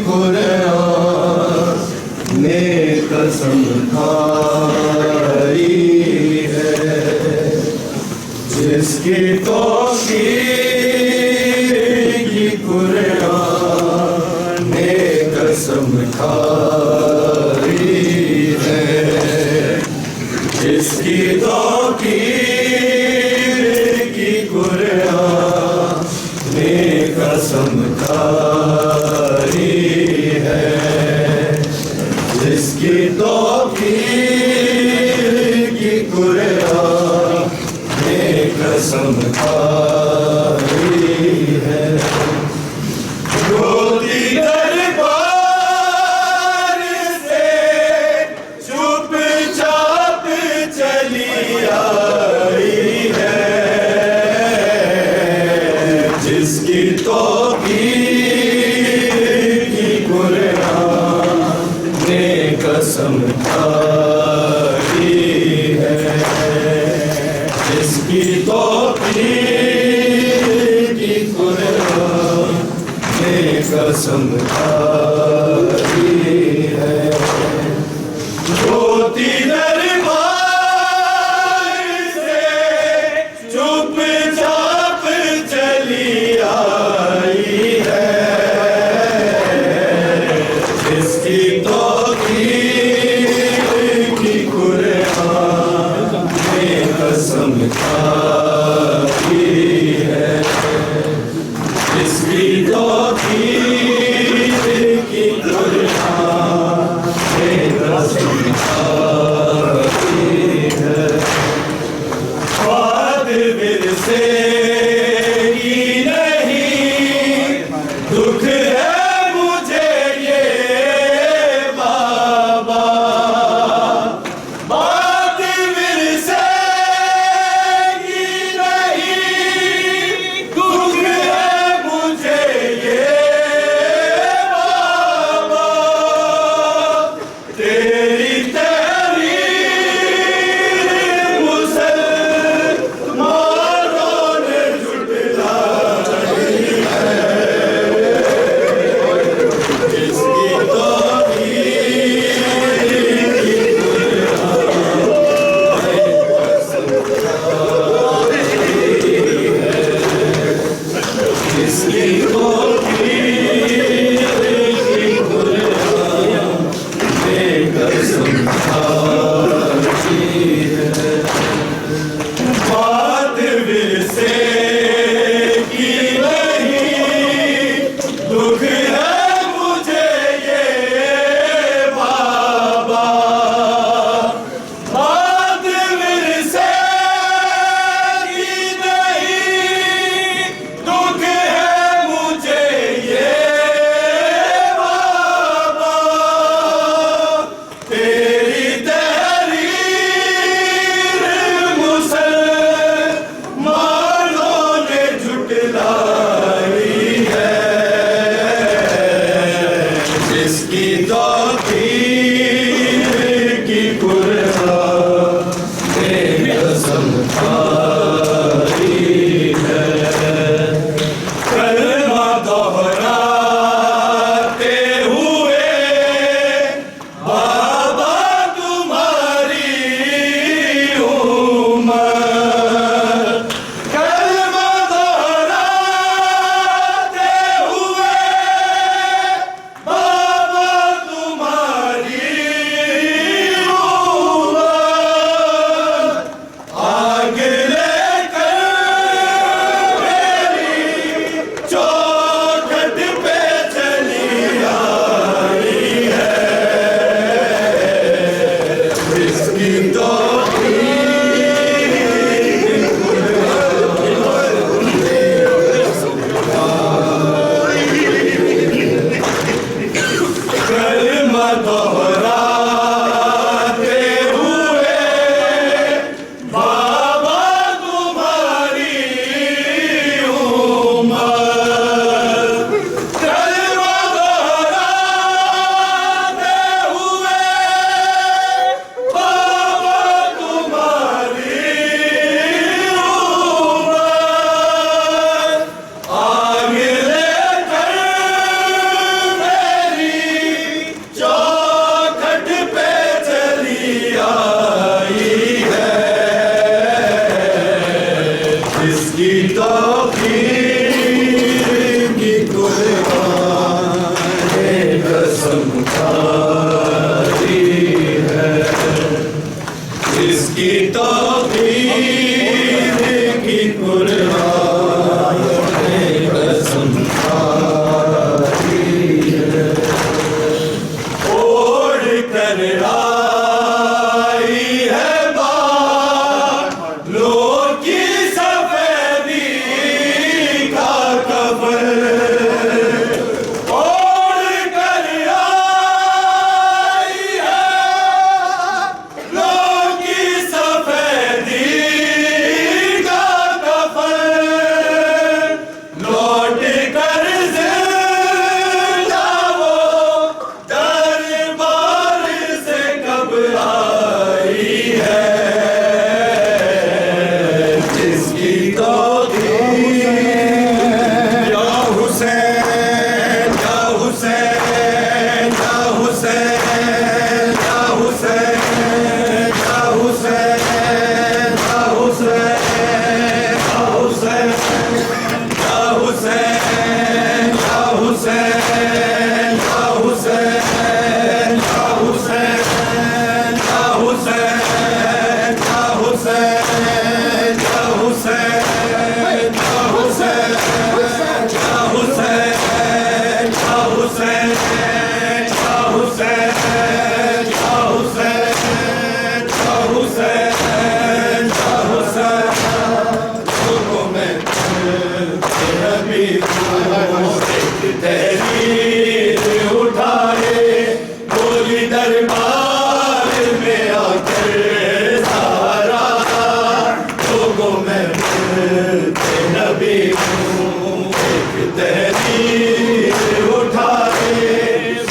कुरान ने कसम खाई है, जिसकी तौकीर की कुरान ने कसम खाई है, जिसकी तौकीर की कुरान ने कसम खाई है, जिसकी तौकीर की कुरान ने कसम खाई है। रोती दरबार से चुपचाप चली आई है, जिसकी तौकीर की कुरान ने कसम खाई है, जिसकी तौकीर की कुरान ने कसम खाई है। रोती दरबार से चुपचाप चली आई है, जिसकी तौकीर की कुरान ने कसम खाई है, जिसकी तौकीर की कुरान ने कसम खाई है। बात विरसे की नहीं, दुख है मुझे ये बाबा, बात विरसे की नहीं, दुख है मुझे ये बाबा, तेरी तहरीर मुसलमानों ने झुठलाई है, तहरीर उठाए बोली दरबार में आकर सारा लोगों में नबी हूँ। एक तहरीर उठाए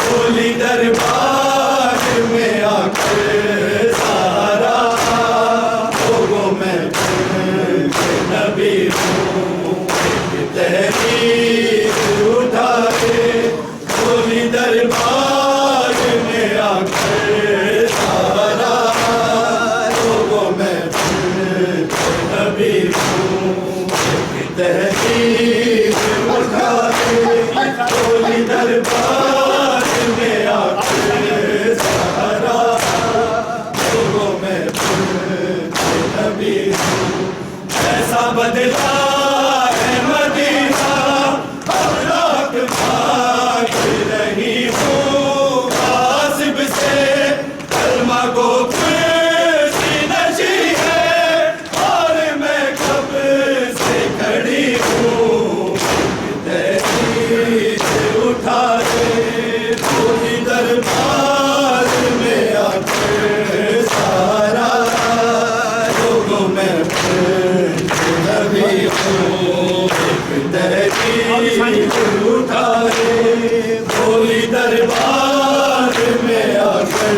बोली दरबार में आकर सारा लोगों में नबी हूँ। एक तहरीर उठाए बोली दरबार में आकर सारा लोगों में नबी हूँ। एक तहरीर उठाए बोली दरबार में आकर सारा लोगों में नबी हूँ। ऐसा बदला है मदीना अब रात भाग रही हूँ कासिब से कलमा को खुशी नशी है और मैं कब से खड़ी हूँ। तहरीर उठा दे पूरी दरबार में आकर सारा लोगों में नबी हूँ। तहरीर उठा दे पूरी दरबार में आकर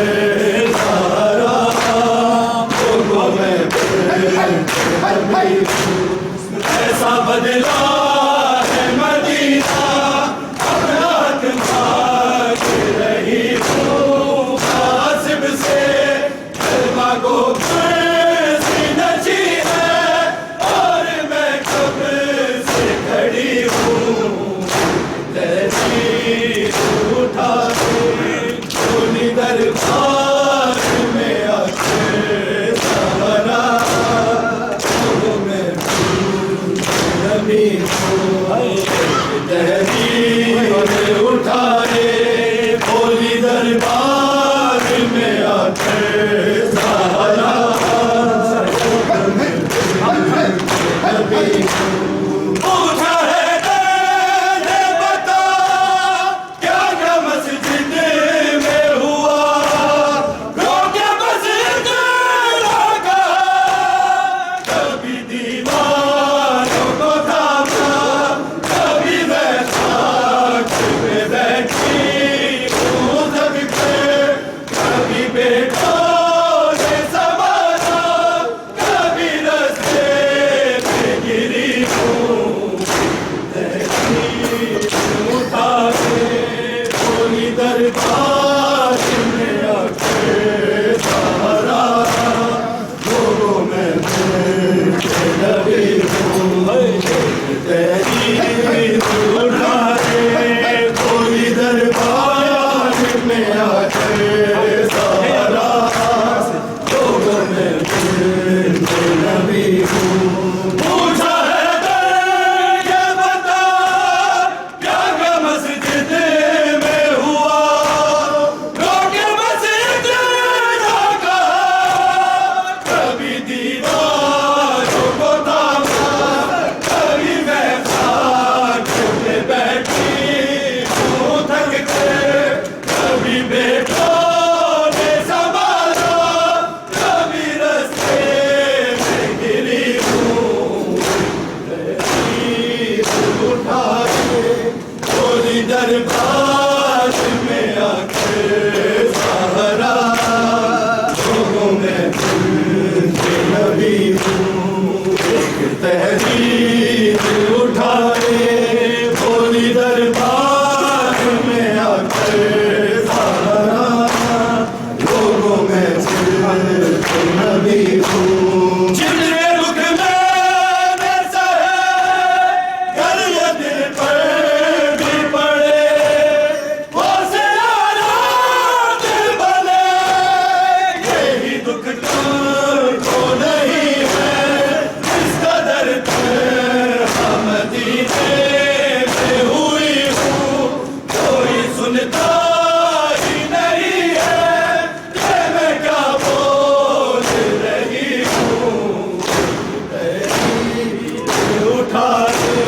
सारा लोगों में नबी हूँ। ऐसा बदला है मदीना अब रात भाग रही हूँ कासिब से कलमा को खुशी नशी है और मैं कब से खड़ी हूँ। तहरीर उठा दे पूरी दरबार में आकर सारा लोगों में नबी हूँ। तहरीर उठाए बोली दरबार में आकर सारा नबी हूँ। पूछा है मैंने बता क्या क्या मस्जिद में हुआ रोके मस्जिद लगा कभी दीवारों को थामा कभी मैं खाक में बैठी हूँ जग पे कभी बेटों ने संभाला कभी रस्ते पे गिरी हूँ। तहरीर उठा दे बोली दरबार में आकर सारा लोगों में नबी हूँ। तहरीर उठा दे बोली दरबार में आकर सारा लोगों में नबी हूँ। पूछा है ये बता क्या क्या मस्जिद में हुआ रोके मस्जिद लगा कभी दीवारों को थामा कभी मैं खाक में बैठी हूँ थक के कभी बेटों ने संभाला कभी रस्ते में गिरी हूँ। तहरीर उठा दे बोली दरबार में आकर सारा लोगों में नबी हूँ। एक तहरीर उठाए बोली दरबार में आकर सारा लोगों में नबी हूँ। जितने दुख मैंने सहे कर ये दिल पर भी पड़े वो से आना दिल बने यही दुख को नहीं है इसका दर्द हम मदीने में हुई हूँ कोई सुनता ही नहीं है ये मैं क्या बोल रही हूँ। तहरीर उठा दे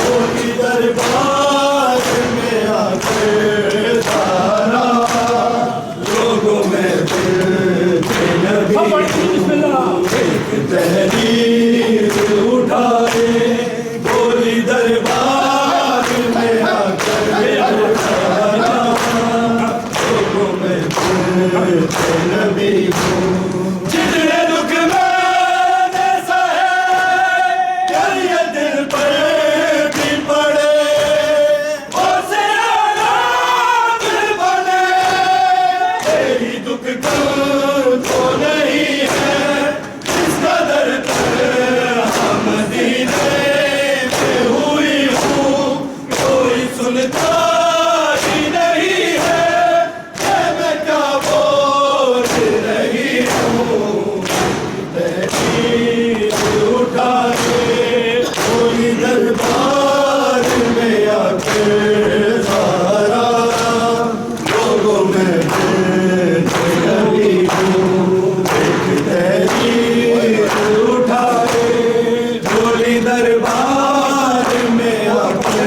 बोली दरबार समझदारी नहीं है कि मैं क्या बोल रही हूँ। तहरीर उठा के कोई दरबार में आके सहारा लोगों में रही हूँ। एक तहरीर उठा के कोई दरबार में आके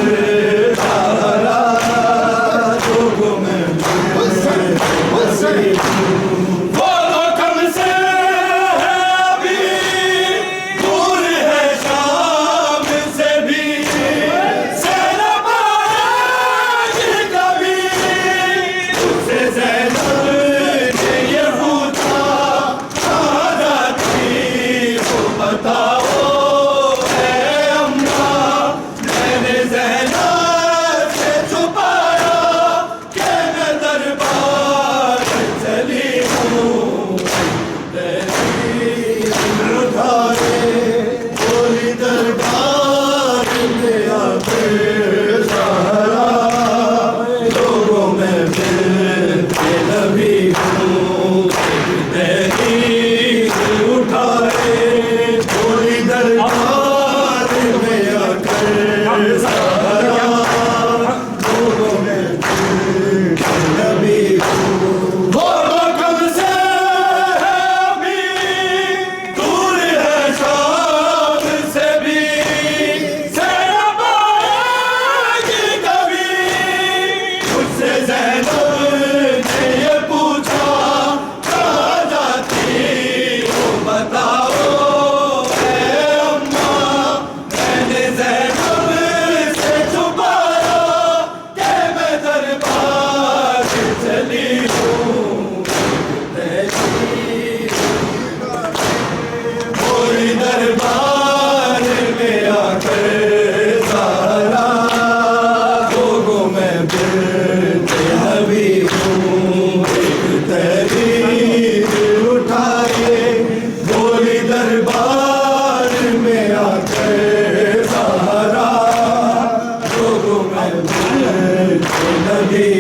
सहारा लोगों में रही हूँ। वो लोग हमसे है अभी दूर है शाम से भी, सेना पाएगी कभी उससे ज़ैनब ने ये पूछा कहाँ जाती हो बताओ ऐ अम्मा। मैंने ज़ैनब से छुपाया कि मैं दरबार चली हूँ। तहरीर उठाए कोई दरबार में आके सहारा लोगों में फिरते नबी हूँ। तहरीर उठाए कोई दरबार में आके सहारा लोगों में फिरते नबी हूँ। वो लोग हमसे है अभी दूर है शाम से भी, सेना पाएगी कभी उससे ज़ैनब ने ये पूछा कहाँ जाती हो बताओ ऐ अम्मा। मैंने ज़ैनब से छुपाया कि मैं दरबार चली हूँ। तहरीर कोई दरबार में आकर सहारा लोगों में फिरते नबी हूँ। एक तहरीर उठाए कोई दरबार में आकर सहारा लोगों में फिरते नबी